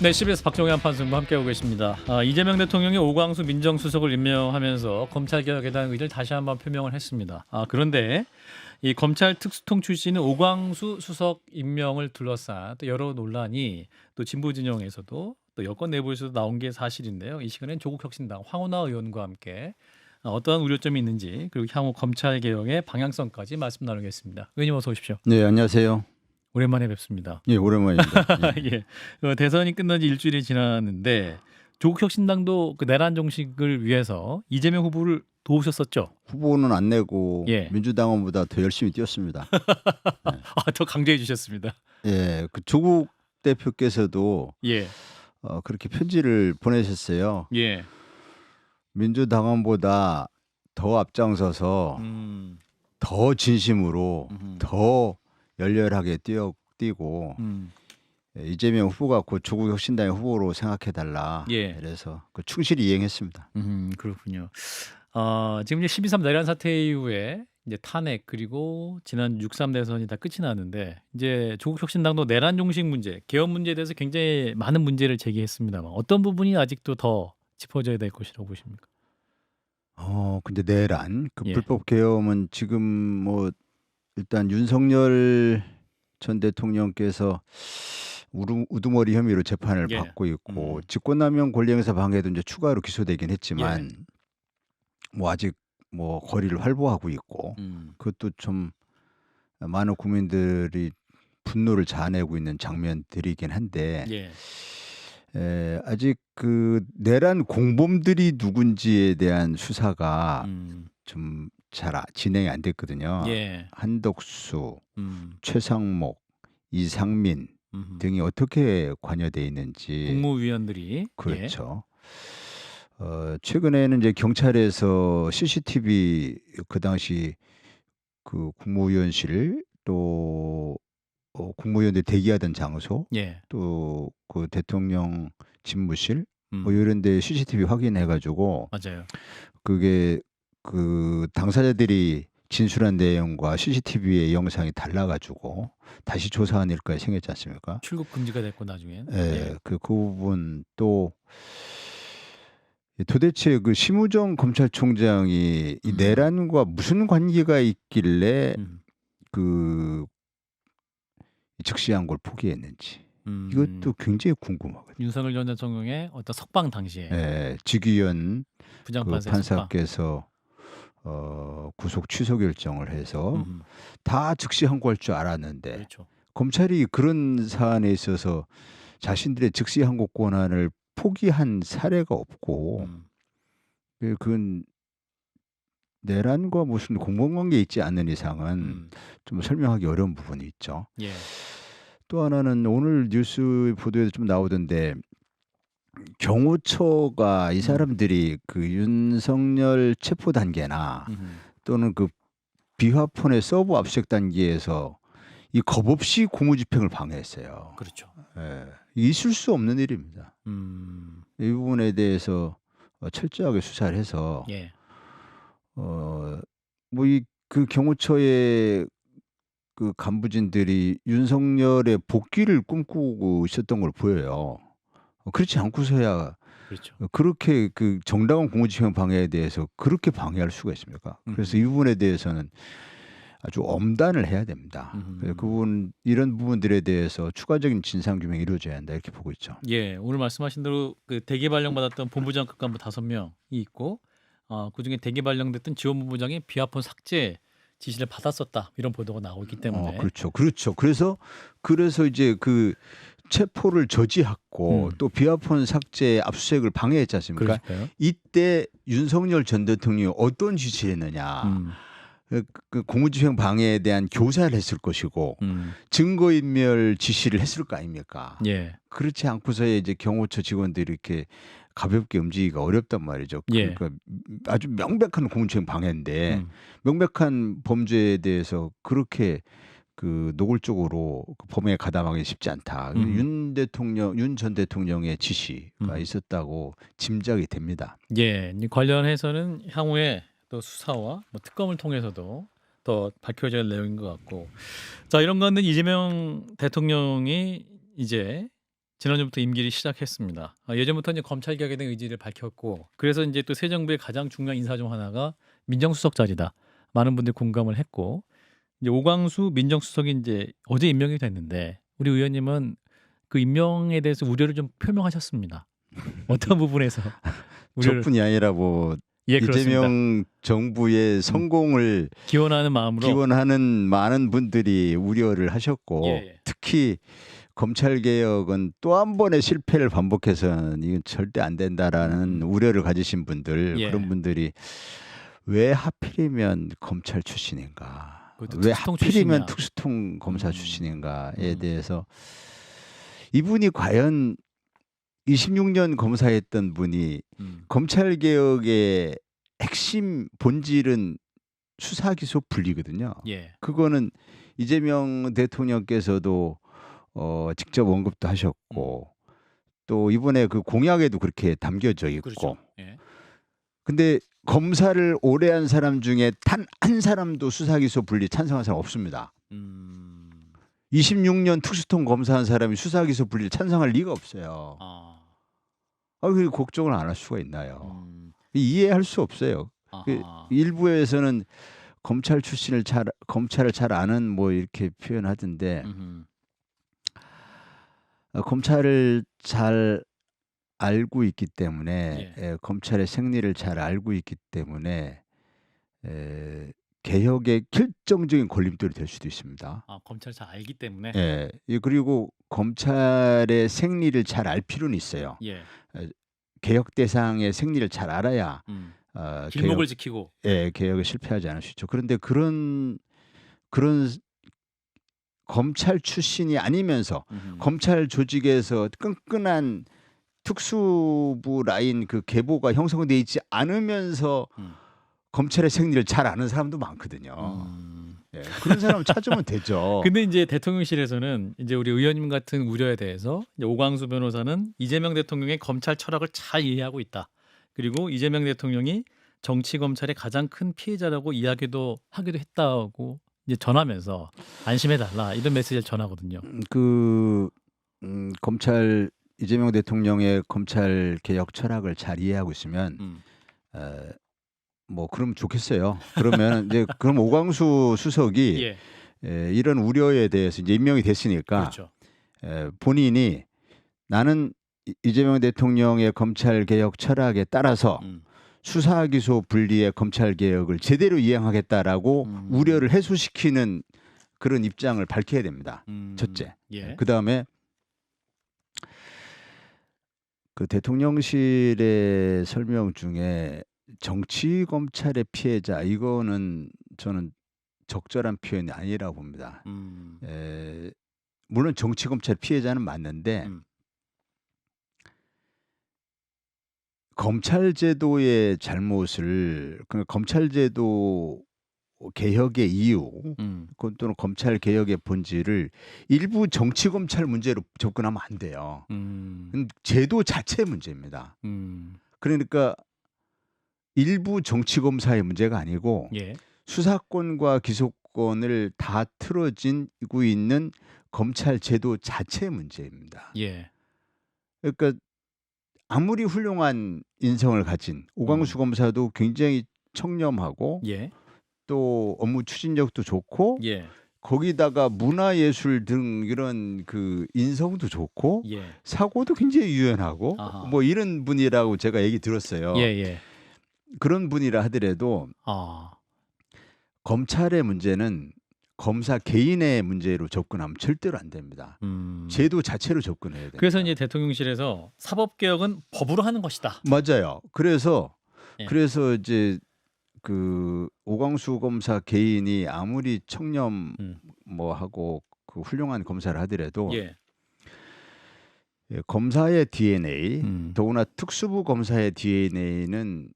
네, CBS 박정희 한판승부 함께하고 계십니다. 이재명 대통령이 오광수 민정수석을 임명하면서 검찰개혁에 대한 의지를 다시 한번 표명을 했습니다. 그런데 이 검찰 특수통 출신의 오광수 수석 임명을 둘러싼 또 여러 논란이 또 진보 진영에서도 또 여권 내부에서도 나온 게 사실인데요. 이 시간엔 조국혁신당 황운하 의원과 함께 어떠한 우려점이 있는지 그리고 향후 검찰개혁의 방향성까지 말씀 나누겠습니다. 의원님 어서 오십시오. 네, 안녕하세요. 오랜만에 뵙습니다. 예, 오랜만입니다. 예. 예. 대선이 끝난 지 일주일이 지났는데 조국 혁신당도 그 내란 종식을 위해서 이재명 후보를 도우셨었죠. 후보는 안 내고 예. 민주당원보다 더 열심히 뛰었습니다. 더 강조해 주셨습니다. 예, 그 조국 대표께서도 예. 그렇게 편지를 보내셨어요. 예. 민주당원보다 더 앞장서서 음. 더 진심으로 음흠. 더 열렬하게 뛰고 음. 이재명 후보가 곧 조국 혁신당의 후보로 생각해달라. 예. 그래서 그 충실히 이행했습니다. 그렇군요. 지금 이제 12.3 내란 사태 이후에 이제 탄핵 그리고 지난 6.3 대선이 다 끝이 났는데 이제 조국 혁신당도 내란 종식 문제, 개헌 문제에 대해서 굉장히 많은 문제를 제기했습니다만 어떤 부분이 아직도 더 짚어져야 될 것이라고 보십니까? 근데 내란 그 예. 불법 계엄은 지금 뭐 일단 윤석열 전 대통령께서 우두머리 혐의로 재판을 예. 받고 있고 직권남용 권리행사 방해도 이제 추가로 기소되긴 했지만 뭐 아직 뭐 거리를 활보하고 있고 그것도 좀 많은 국민들이 분노를 자아내고 있는 장면들이긴 한데 예. 아직 그 내란 공범들이 누군지에 대한 수사가 좀 잘 진행이 안 됐거든요. 예. 한덕수, 음. 최상목, 이상민 등이 어떻게 관여돼 있는지. 국무위원들이 그렇죠. 최근에는 이제 경찰에서 CCTV 그 당시 그 국무위원실 또 국무위원들 대기하던 장소 예. 또 그 대통령 집무실 뭐 음. 이런 데 CCTV 확인해 가지고 맞아요. 그게 그 당사자들이 진술한 내용과 CCTV의 영상이 달라 가지고 다시 조사한 일까지 생겼지 않습니까? 출국 금지가 됐고 나중엔. 예. 그 부분 또 도대체 그 심우정 검찰총장이 이 내란과 무슨 관계가 있길래 그 즉시한 걸 포기했는지 이것도 굉장히 궁금하거든요. 윤석열 전 대통령의 어떤 석방 당시에 예. 직위원 그 부장판사의 석방. 판사께서 구속 취소 결정을 해서 음흠. 다 즉시 항고할 줄 알았는데 그렇죠. 검찰이 그런 사안에 있어서 자신들의 즉시 항고 권한을 포기한 사례가 없고 그건 내란과 무슨 공범관계에 있지 않는 이상은 좀 설명하기 어려운 부분이 있죠. 예. 또 하나는 오늘 뉴스 보도에도 좀 나오던데 경호처가 이 사람들이 그 윤석열 체포 단계나 또는 그 비화폰의 서버 압수수색 단계에서 이 겁 없이 공무집행을 방해했어요. 그렇죠. 예. 있을 수 없는 일입니다. 이 부분에 대해서 철저하게 수사를 해서 예. 뭐 이 그 경호처의 그 간부진들이 윤석열의 복귀를 꿈꾸고 있었던 걸 보여요. 그렇지 않고서야 그렇죠. 그렇게 그 정당한 공무집행 방해에 대해서 그렇게 방해할 수가 있습니까? 그래서 이 부분에 대해서는 아주 엄단을 해야 됩니다. 그래서 이런 부분들에 대해서 추가적인 진상 규명이 이루어져야 한다 이렇게 보고 있죠. 예. 오늘 말씀하신 대로 그 대기 발령받았던 본부장급 간부 5명이 있고 그중에 대기 발령됐던 지원본부장이 비화폰 삭제 지시를 받았었다. 이런 보도가 나오고 있기 때문에. 그렇죠. 그래서 이제 그 체포를 저지했고 또 비화폰 삭제 압수수색을 방해했지 않습니까? 그러니까요. 이때 윤석열 전 대통령이 어떤 지시를 했느냐. 그 공무집행 방해에 대한 교사를 했을 것이고 증거인멸 지시를 했을 거 아닙니까? 예. 그렇지 않고서야 이제 경호처 직원들이 이렇게 가볍게 움직이기가 어렵단 말이죠. 예. 그러니까 아주 명백한 공무집행 방해인데 명백한 범죄에 대해서 그렇게 그 노골적으로 그 범행에 가담하기 쉽지 않다. 윤 전 대통령의 지시가 있었다고 짐작이 됩니다. 예. 이 관련해서는 향후에 또 수사와 뭐 특검을 통해서도 더 밝혀져야 할 내용인 것 같고, 자 이런 가운데 이재명 대통령이 이제 지난주부터 임기를 시작했습니다. 예전부터 이제 검찰 개혁에 대한 의지를 밝혔고, 그래서 이제 또 새 정부의 가장 중요한 인사 중 하나가 민정수석 자리다. 많은 분들이 공감을 했고, 이제 오광수 민정수석이 이제 어제 임명이 됐는데, 우리 의원님은 그 임명에 대해서 우려를 좀 표명하셨습니다. 어떤 부분에서 우려를? 저뿐이 아니라 뭐 예, 그렇습니다. 이재명 정부의 성공을 기원하는 마음으로. 기원하는 많은 분들이 우려를 하셨고 예, 예. 특히 검찰 개혁은 또 한 번의 실패를 반복해서는 이건 절대 안 된다라는 우려를 가지신 분들 예. 그런 분들이 왜 하필이면 검찰 출신인가? 그것도 왜 특수통 하필이면 출신이야. 특수통 검사 출신인가에 음. 대해서 이분이 과연 26년 검사했던 분이 검찰 개혁의 핵심 본질은 수사 기소 분리거든요. 예. 그거는 이재명 대통령께서도 직접 언급도 하셨고 또 이번에 그 공약에도 그렇게 담겨져 있고. 그렇죠. 예. 근데 검사를 오래 한 사람 중에 단 한 사람도 수사 기소 분리 찬성한 사람 없습니다. 26년 특수통 검사한 사람이 수사 기소 분리를 찬성할 리가 없어요. 그 걱정을 안 할 수가 있나요? 이해할 수 없어요. 일부에서는 검찰 출신을 검찰을 잘 아는 뭐 이렇게 표현하던데 검찰을 잘 알고 있기 때문에 검찰의 생리를 잘 알고 있기 때문에 개혁의 결정적인 걸림돌이 될 수도 있습니다. 검찰 잘 알기 때문에. 예. 그리고 검찰의 생리를 잘 알 필요는 있어요. 예. 개혁 대상의 생리를 잘 알아야 길목을 지키고. 개혁에 실패하지 않을 수 있죠. 그런데 그런 검찰 출신이 아니면서 검찰 조직에서 끈끈한 특수부 라인 그 계보가 형성되어 있지 않으면서 검찰의 생리를 잘 아는 사람도 많거든요. 그런 사람 찾으면 되죠. 근데 이제 대통령실에서는 이제 우리 의원님 같은 우려에 대해서 이제 오광수 변호사는 이재명 대통령의 검찰 철학을 잘 이해하고 있다. 그리고 이재명 대통령이 정치 검찰의 가장 큰 피해자라고 이야기도 하기도 했다고 이제 전하면서 안심해달라 이런 메시지를 전하거든요. 검찰 이재명 대통령의 검찰 개혁 철학을 잘 이해하고 있으면 뭐 그럼 좋겠어요. 그러면 이제 그럼 오광수 수석이 이런 우려에 대해서 이제 임명이 됐으니까 그렇죠. 본인이 나는 이재명 대통령의 검찰 개혁 철학에 따라서 수사 기소 분리의 검찰 개혁을 제대로 이행하겠다라고 우려를 해소시키는 그런 입장을 밝혀야 됩니다. 첫째. 그다음에 그 대통령실의 설명 중에 정치 검찰의 피해자 이거는 저는 적절한 표현이 아니라고 봅니다. 물론 정치 검찰 피해자는 맞는데 검찰 제도의 잘못을 검찰 제도 개혁의 이유 또는 검찰 개혁의 본질을 일부 정치 검찰 문제로 접근하면 안 돼요. 제도 자체 문제입니다. 그러니까 일부 정치 검사의 문제가 아니고 수사권과 기소권을 다 틀어지고 있는 검찰 제도 자체의 문제입니다. 그러니까 아무리 훌륭한 인성을 가진 오광수 검사도 굉장히 청렴하고 또 업무 추진력도 좋고 거기다가 문화예술 등 이런 그 인성도 좋고 사고도 굉장히 유연하고 뭐 이런 분이라고 제가 얘기 들었어요. 그런 분이라 하더라도 검찰의 문제는 검사 개인의 문제로 접근하면 절대로 안 됩니다. 제도 자체로 접근해야 됩니다. 그래서 이제 대통령실에서 사법개혁은 법으로 하는 것이다. 맞아요. 그래서 이제 그 오광수 검사 개인이 아무리 청렴 뭐 하고 그 훌륭한 검사를 하더라도 검사의 DNA 더구나 특수부 검사의 DNA는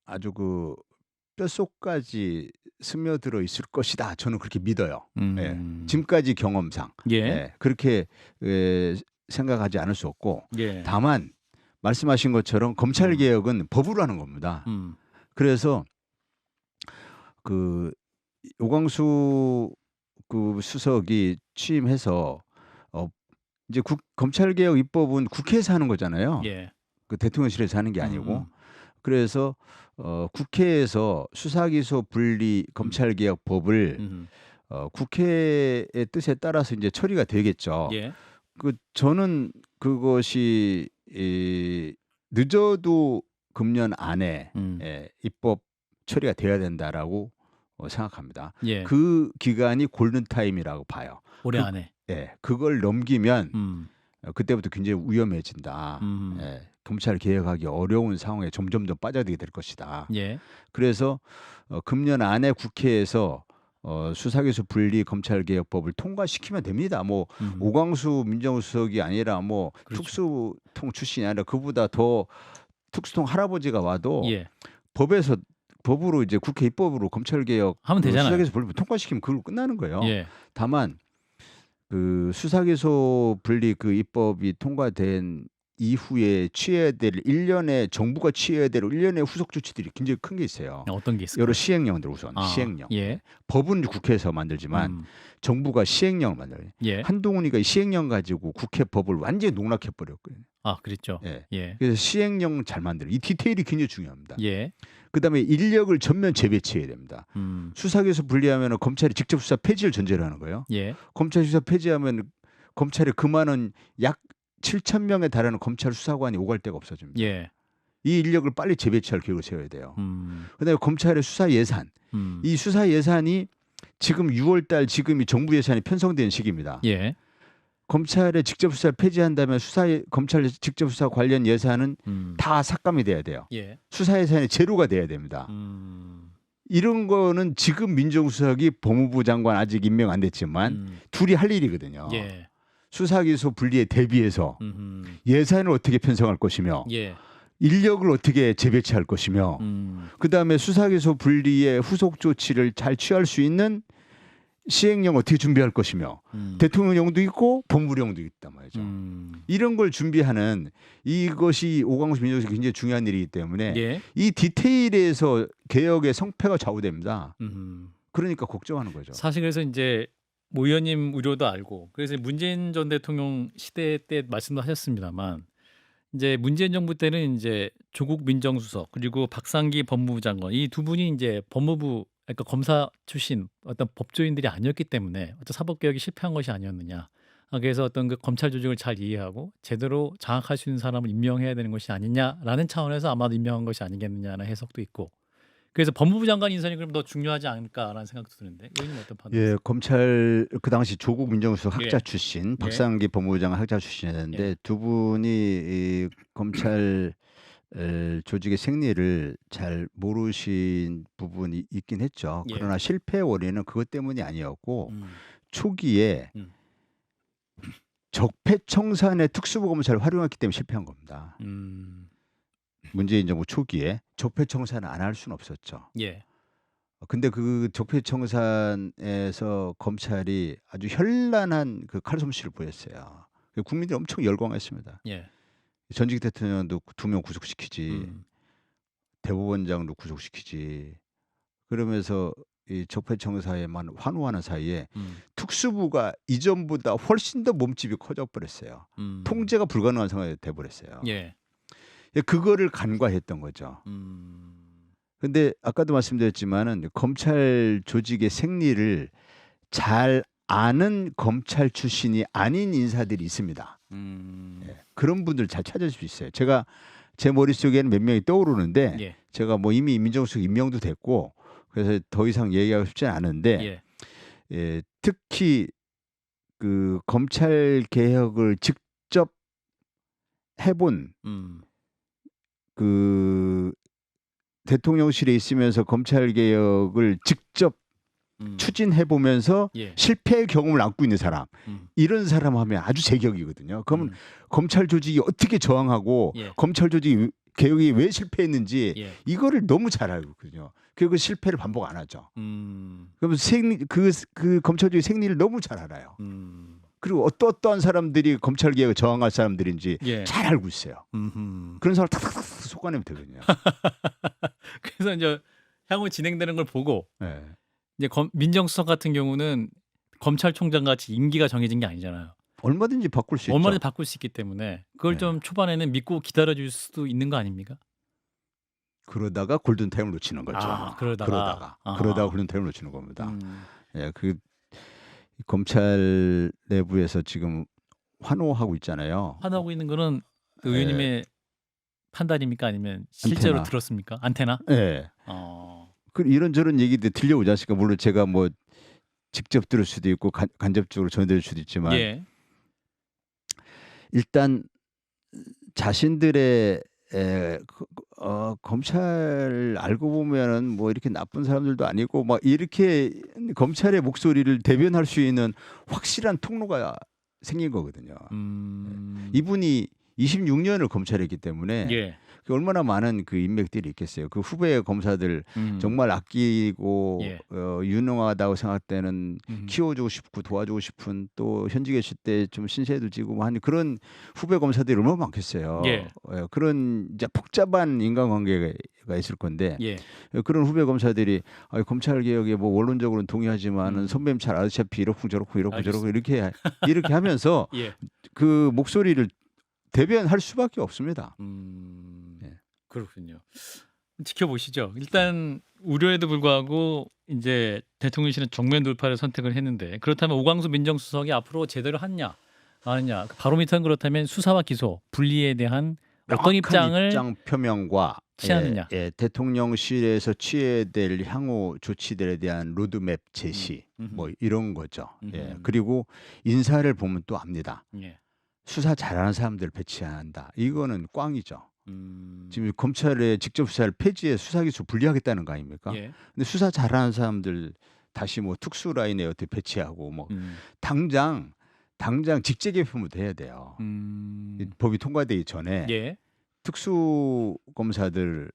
아주 그 뼛속까지 스며들어 있을 것이다. 저는 그렇게 믿어요. 지금까지 경험상 그렇게 생각하지 않을 수 없고 다만 말씀하신 것처럼 검찰 개혁은 법으로 하는 겁니다. 그래서 그 오광수 그 수석이 취임해서 이제 검찰개혁 입법은 국회에서 하는 거잖아요. 예. 그 대통령실에서 하는 게 아니고. 음. 그래서 국회에서 수사기소 분리 검찰개혁법을 음. 국회의 뜻에 따라서 이제 처리가 되겠죠. 예. 저는 그것이 늦어도 금년 안에 입법 처리가 돼야 된다라고 생각합니다. 예. 그 기간이 골든타임이라고 봐요. 올해 안에. 그걸 넘기면 그때부터 굉장히 위험해진다. 음. 검찰 개혁하기 어려운 상황에 점점 더 빠져들게 될 것이다. 예. 그래서 금년 안에 국회에서 수사기소 분리 검찰개혁법을 통과시키면 됩니다. 뭐 오광수 민정수석이 아니라 뭐 그렇죠. 특수통 출신이 아니라 그보다 더 특수통 할아버지가 와도 예. 법으로 이제 국회 입법으로 검찰개혁 하면 되잖아요. 수사기소 분리 통과시키면 그걸로 끝나는 거예요. 예. 다만 그 수사기소 분리 그 입법이 통과된 이후에 취해야 될 1년에 정부가 취해야 될 1년의 후속 조치들이 굉장히 큰 게 있어요. 어떤 게 있을까요? 여러 시행령들 우선 시행령. 예. 법은 국회에서 만들지만 정부가 시행령을 만들어요. 예. 한동훈이가 시행령 가지고 국회 법을 완전히 농락해 버렸거든요. 그랬죠. 예. 그래서 시행령 잘 만들어. 이 디테일이 굉장히 중요합니다. 예. 그다음에 인력을 전면 재배치해야 됩니다. 수사기소 분리하면 검찰이 직접 수사 폐지를 전제로 하는 거예요. 예. 검찰 수사 폐지하면 검찰에 그 많은 약 7천 명에 달하는 검찰 수사관이 오갈 데가 없어집니다. 예. 이 인력을 빨리 재배치할 계획을 세워야 돼요. 그다음에 검찰의 수사 예산. 이 수사 예산이 지금 6월 달 지금이 정부 예산이 편성된 시기입니다. 예. 검찰의 직접 수사를 폐지한다면 검찰 직접 수사 관련 예산은 다 삭감이 돼야 돼요. 예. 수사 예산이 제로가 돼야 됩니다. 이런 거는 지금 민정수석이 법무부 장관 아직 임명 안 됐지만 둘이 할 일이거든요. 예. 수사기소 분리에 대비해서 예산을 어떻게 편성할 것이며 예. 인력을 어떻게 재배치할 것이며 그다음에 수사기소 분리의 후속 조치를 잘 취할 수 있는 시행령 어떻게 준비할 것이며 대통령령도 있고 법무령도 있단 말이죠. 이런 걸 준비하는 이것이 오광수 민정수석이 굉장히 중요한 일이기 때문에 예. 이 디테일에서 개혁의 성패가 좌우됩니다. 그러니까 걱정하는 거죠. 사실 그래서 이제 모 의원님 우려도 알고 그래서 문재인 전 대통령 시대 때 말씀도 하셨습니다만 이제 문재인 정부 때는 이제 조국 민정수석 그리고 박상기 법무부 장관 이 두 분이 이제 법무부 그러니까 검사 출신 어떤 법조인들이 아니었기 때문에 어떤 사법개혁이 실패한 것이 아니었느냐. 그래서 어떤 그 검찰 조직을 잘 이해하고 제대로 장악할 수 있는 사람을 임명해야 되는 것이 아니냐라는 차원에서 아마도 임명한 것이 아니겠느냐는 해석도 있고. 그래서 법무부 장관 인선이 그럼 더 중요하지 않을까라는 생각도 드는데 의원님 어떤 판단? 예, 검찰 그 당시 조국 민정수석 학자 예. 출신, 박상기 법무부 장관 학자 출신이었는데 두 분이 이 검찰 조직의 생리를 잘 모르신 부분이 있긴 했죠. 예. 그러나 실패의 원인은 그것 때문이 아니었고 초기에 적폐청산의 특수부 검사를 활용했기 때문에 실패한 겁니다. 문재인 정부 초기에 적폐청산을 안 할 수는 없었죠. 예. 근데 그 적폐청산에서 검찰이 아주 현란한 그 칼솜씨를 보였어요. 국민들이 엄청 열광했습니다. 예. 전직 대통령도 2명 구속시키지, 대법원장도 구속시키지. 그러면서 이 적폐청사에만 환호하는 사이에 특수부가 이전보다 훨씬 더 몸집이 커져 버렸어요. 통제가 불가능한 상황이 돼 버렸어요. 예. 그거를 간과했던 거죠. 근데 아까도 말씀드렸지만은 검찰 조직의 생리를 잘 아는 검찰 출신이 아닌 인사들이 있습니다. 그런 분들 잘 찾을 수 있어요. 제 머릿속에는 몇 명이 떠오르는데 예. 제가 뭐 이미 민정수석 임명도 됐고 그래서 더 이상 얘기하고 싶지는 않은데 특히 그 검찰 개혁을 직접 해본 그 대통령실에 있으면서 검찰 개혁을 직접 추진해 보면서 실패의 경험을 안고 있는 사람 이런 사람 하면 아주 제격이거든요. 그러면 검찰 조직이 어떻게 저항하고 검찰 조직이 개혁이 왜 실패했는지 이거를 너무 잘 알고 있거든요. 그리고 그 실패를 반복 안 하죠. 그러면서 그 검찰 조직 생리를 너무 잘 알아요. 그리고 어떠한 사람들이 검찰 개혁에 저항할 사람들인지 잘 알고 있어요. 그런 사람을 탁탁탁 쏟아내면 되거든요. 그래서 이제 향후 진행되는 걸 보고 네. 이제 민정수석 같은 경우는 검찰총장 같이 임기가 정해진 게 아니잖아요. 얼마든지 바꿀 수 얼마든지 있죠. 바꿀 수 있기 때문에 그걸 네. 좀 초반에는 믿고 기다려줄 수도 있는 거 아닙니까? 그러다가 골든타임을 놓치는 거죠. 아, 그러다가. 그러다가 아. 골든타임을 놓치는 겁니다. 음. 예, 그 검찰 내부에서 지금 환호하고 있잖아요. 화나고 있는 거는 그 예, 의원님의 판단입니까? 아니면 실제로 안테나. 들었습니까? 안테나? 예. 어. 그 이런저런 얘기들 들려오지 않습니까? 물론 제가 뭐 직접 들을 수도 있고 간접적으로 전해드릴 수도 있지만 예. 일단 자신들의 검찰 알고 보면은 뭐 이렇게 나쁜 사람들도 아니고 막 이렇게 검찰의 목소리를 대변할 수 있는 확실한 통로가 생긴 거거든요. 이분이 26년을 검찰했기 때문에 예. 그 얼마나 많은 그 인맥들이 있겠어요. 그 후배 검사들 정말 아끼고 예. 유능하다고 생각되는 음. 키워주고 싶고 도와주고 싶은 또 현직 계실 때 좀 신세도 지고 뭐 하는 그런 후배 검사들이 얼마나 많겠어요. 예. 그런 이제 복잡한 인간관계가 있을 건데 예. 그런 후배 검사들이 검찰 개혁에 뭐 원론적으로는 동의하지만은 선배님 잘 아시다시피 이렇고 저렇고 이렇게 하면서 예. 그 목소리를 대변할 수밖에 없습니다. 네. 그렇군요. 지켜보시죠. 일단 우려에도 불구하고 이제 대통령실은 정면 돌파를 선택을 했는데 그렇다면 오광수 민정수석이 앞으로 제대로 하느냐 아느냐 바로미터는 그렇다면 수사와 기소 분리에 대한 어떤 입장을 입장 표명과 취하느냐. 대통령실에서 취해야 될 향후 조치들에 대한 로드맵 제시 뭐 이런 거죠. 그리고 인사를 보면 또 압니다. 예. 수사 잘하는 사람들 배치한다. 이거는 꽝이죠. 지금 검찰의 직접 수사를 폐지해 수사기소 분리하겠다는 거 아닙니까? 예. 근데 수사 잘하는 사람들 다시 뭐 특수 라인에 어떻게 배치하고 뭐 당장 직제 개편부터 해야 돼요. 이 법이 통과되기 전에 예. 특수 검사들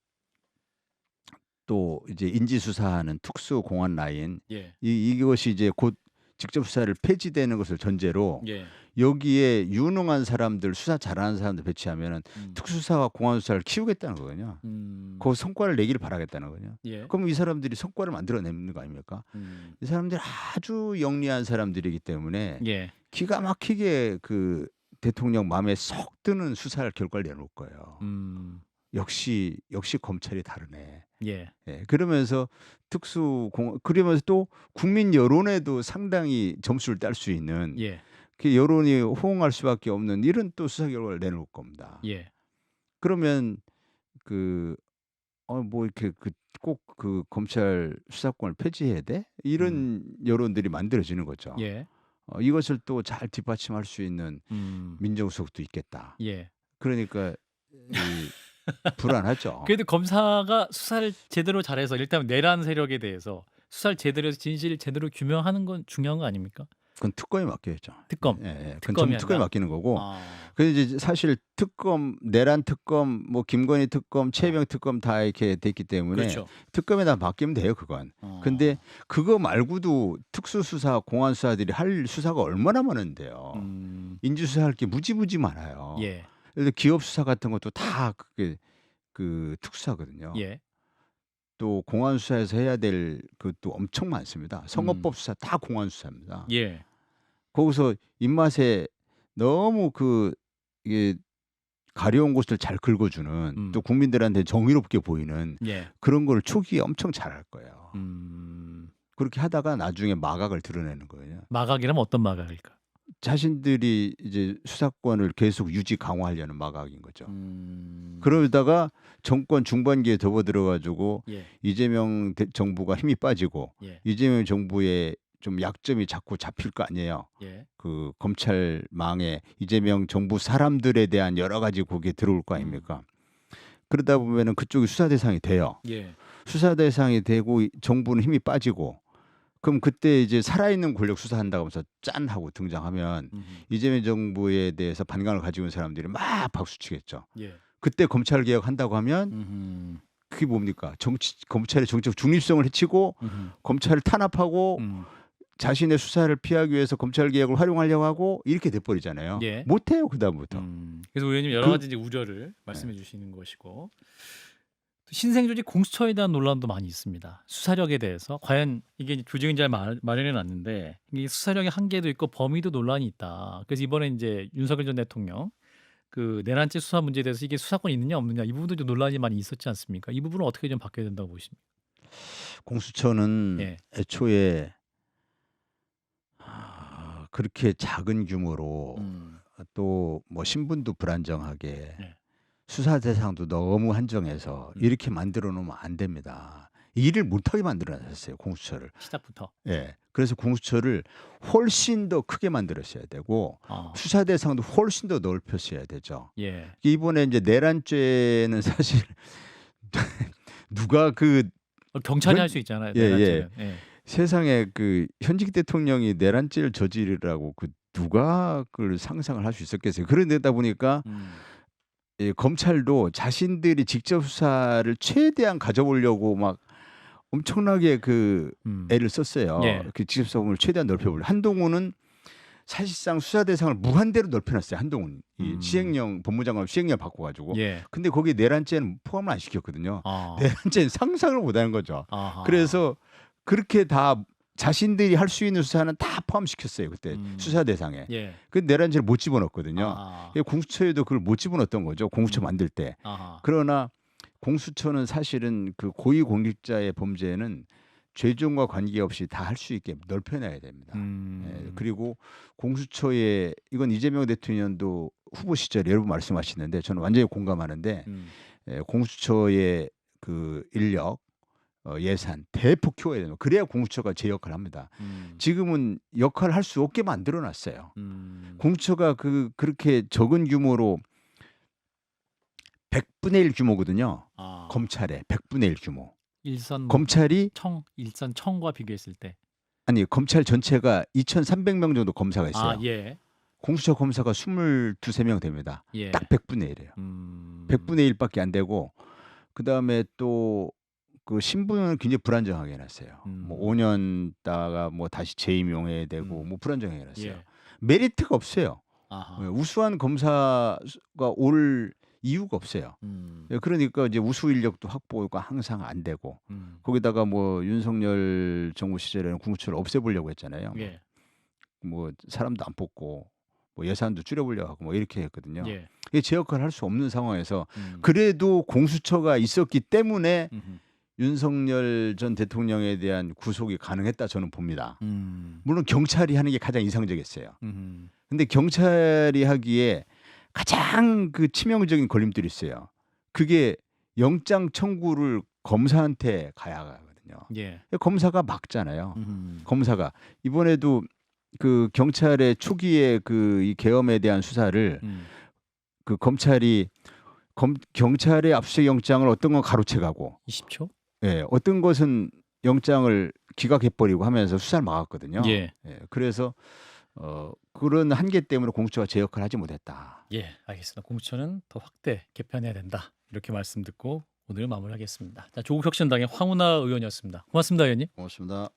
또 이제 인지 수사하는 특수 공안 라인 예. 이것이 이제 곧 직접 수사를 폐지되는 것을 전제로 예. 여기에 유능한 사람들 수사 잘하는 사람들 배치하면은 특수수사와 공안 수사를 키우겠다는 거거든요. 그 성과를 내기를 바라겠다는 거거든요. 예. 그럼 이 사람들이 성과를 만들어내는 거 아닙니까? 이 사람들이 아주 영리한 사람들이기 때문에 예. 기가 막히게 그 대통령 마음에 쏙 드는 수사를 결과를 내놓을 거예요. 역시 검찰이 다르네. 예. 예, 그러면서 그러면서 또 국민 여론에도 상당히 점수를 딸 수 있는 예. 그 여론이 호응할 수밖에 없는 이런 또 수사 결과를 내놓을 겁니다. 예. 그러면 뭐 이렇게 꼭 그 검찰 수사권을 폐지해야 돼? 이런 여론들이 만들어지는 거죠. 예. 이것을 또 잘 뒷받침할 수 있는 민정수석도 있겠다. 예. 그러니까 불안하죠. 그래도 검사가 수사를 제대로 잘해서 일단 내란 세력에 대해서 수사를 제대로 해서 진실을 제대로 규명하는 건 중요한 거 아닙니까? 그건 특검에 맡겨야죠. 특검. 그건 특검이 특검에 아니라? 맡기는 거고. 아. 근데 이제 사실 특검, 내란 특검, 뭐 김건희 특검, 최병 특검 다 이렇게 됐기 때문에 그렇죠. 특검에다 맡기면 돼요, 그건. 근데 그거 말고도 특수수사, 공안수사들이 할 수사가 얼마나 많은데요. 인지수사할 게 무지무지 많아요. 예. 그래서 기업 수사 같은 것도 다 그게 그 특수사거든요. 예. 또 공안수사에서 해야 될 것도 엄청 많습니다. 선거법 수사 다 공안수사입니다. 예. 거기서 입맛에 너무 이게 가려운 곳을 잘 긁어주는 또 국민들한테 정의롭게 보이는 예. 그런 걸 초기에 엄청 잘할 거예요. 그렇게 하다가 나중에 마각을 드러내는 거예요. 마각이라면 어떤 마각일까? 자신들이 이제 수사권을 계속 유지 강화하려는 마각인 거죠. 그러다가 정권 중반기에 접어들어가지고 예. 이재명 정부가 힘이 빠지고 예. 이재명 정부의 좀 약점이 자꾸 잡힐 거 아니에요. 예. 그 검찰망에 이재명 정부 사람들에 대한 여러 가지 거기에 들어올 거 아닙니까? 그러다 보면은 그쪽이 수사 대상이 돼요. 예. 수사 대상이 되고 정부는 힘이 빠지고 그럼 그때 이제 살아있는 권력 수사한다고 하면서 짠 하고 등장하면 이재명 정부에 대해서 반감을 가지고 있는 사람들이 막 박수치겠죠. 예. 그때 검찰 개혁한다고 하면 그게 뭡니까? 검찰의 정치적 중립성을 해치고 검찰을 탄압하고 자신의 수사를 피하기 위해서 검찰 개혁을 활용하려고 하고 이렇게 돼버리잖아요. 예. 못해요 그 다음부터. 그래서 의원님 여러 가지 이제 우려를 말씀해 주시는 것이고 신생 조직 공수처에 대한 논란도 많이 있습니다. 수사력에 대해서 과연 이게 이제 조직은 잘 마련해 놨는데 이게 수사력의 한계도 있고 범위도 논란이 있다. 그래서 이번에 이제 윤석열 전 대통령 그 내란죄 수사 문제에 대해서 이게 수사권이 있느냐 없느냐 이 부분도 좀 논란이 많이 있었지 않습니까? 이 부분은 어떻게 좀 바뀌어야 된다고 보십니까? 공수처는 예. 애초에 그렇게 작은 규모로 또 뭐 신분도 불안정하게 네. 수사 대상도 너무 한정해서 이렇게 만들어 놓으면 안 됩니다. 일을 못하게 만들어 놨어요, 공수처를. 시작부터. 예. 그래서 공수처를 훨씬 더 크게 만들었어야 되고 아. 수사 대상도 훨씬 더 넓혔어야 되죠. 예. 이번에 이제 내란죄는 사실 누가 그 경찰이 현- 할 수 있잖아요. 예, 내란죄는. 예. 세상에 그 현직 대통령이 내란죄를 저지르라고 그 누가 그걸 상상을 할 수 있었겠어요. 그런데다 보니까 이 검찰도 자신들이 직접 수사를 최대한 가져보려고 막 엄청나게 그 애를 썼어요. 예. 그 직접 수사범을 최대한 넓혀보려. 한동훈은 사실상 수사 대상을 무한대로 넓혀놨어요. 한동훈 이 시행령 법무장관 시행령 바꿔가지고. 예. 근데 거기에 내란죄는 포함을 안 시켰거든요. 아. 내란죄는 상상을 못하는 거죠. 아하. 그래서 그렇게 다 자신들이 할 수 있는 수사는 다 포함시켰어요. 그때 수사 대상에. 예. 그 내란죄를 못 집어넣었거든요. 아하. 공수처에도 그걸 못 집어넣었던 거죠. 공수처 만들 때. 아하. 그러나 공수처는 사실은 그 고위공직자의 범죄는 죄종과 관계없이 다 할 수 있게 넓혀놔야 됩니다. 예, 그리고 공수처에 이건 이재명 대통령도 후보 시절에 여러 분 말씀하시는데 저는 완전히 공감하는데 공수처의 그 인력 예산 대폭 키워야 돼요. 그래야 공수처가 제 역할을 합니다. 지금은 역할을 할 수 없게 만들어놨어요. 공수처가 그렇게 적은 규모로 100분의 1 규모거든요. 아. 검찰의 100분의 1 규모. 일선 검찰이 일선 청과 비교했을 때. 아니 검찰 전체가 2,300명 정도 검사가 있어요. 아, 예. 공수처 검사가 22~23명 됩니다. 예. 딱 100분의 1이에요. 100분의 1밖에 안 되고 그다음에 또 그 신분은 굉장히 불안정하게 해놨어요. 뭐 5년 있다가 뭐 다시 재임용해야 되고 뭐 불안정하게 해놨어요. 예. 메리트가 없어요. 아하. 우수한 검사가 올 이유가 없어요. 그러니까 이제 우수 인력도 확보가 항상 안 되고 거기다가 뭐 윤석열 정부 시절에는 공수처를 없애보려고 했잖아요. 예. 뭐 사람도 안 뽑고 뭐 예산도 줄여보려고 하고 뭐 이렇게 했거든요. 예. 이게 제 역할을 할 수 없는 상황에서 그래도 공수처가 있었기 때문에 윤석열 전 대통령에 대한 구속이 가능했다 저는 봅니다. 물론 경찰이 하는 게 가장 이상적이었어요. 근데 경찰이 하기에 가장 그 치명적인 걸림돌이 있어요. 그게 영장 청구를 검사한테 가야 하거든요. 예. 검사가 막잖아요. 검사가 이번에도 그 경찰의 초기에 그 이 계엄에 대한 수사를 그 검찰이 경찰의 압수수색 영장을 어떤 건 가로채 가고 20초? 예, 어떤 것은 영장을 기각해버리고 하면서 수사를 막았거든요. 예. 예, 그래서 그런 한계 때문에 공수처가 제 역할을 하지 못했다. 예, 알겠습니다. 공수처는 더 확대 개편해야 된다. 이렇게 말씀 듣고 오늘 마무리하겠습니다. 자, 조국혁신당의 황운하 의원이었습니다. 고맙습니다, 의원님. 고맙습니다.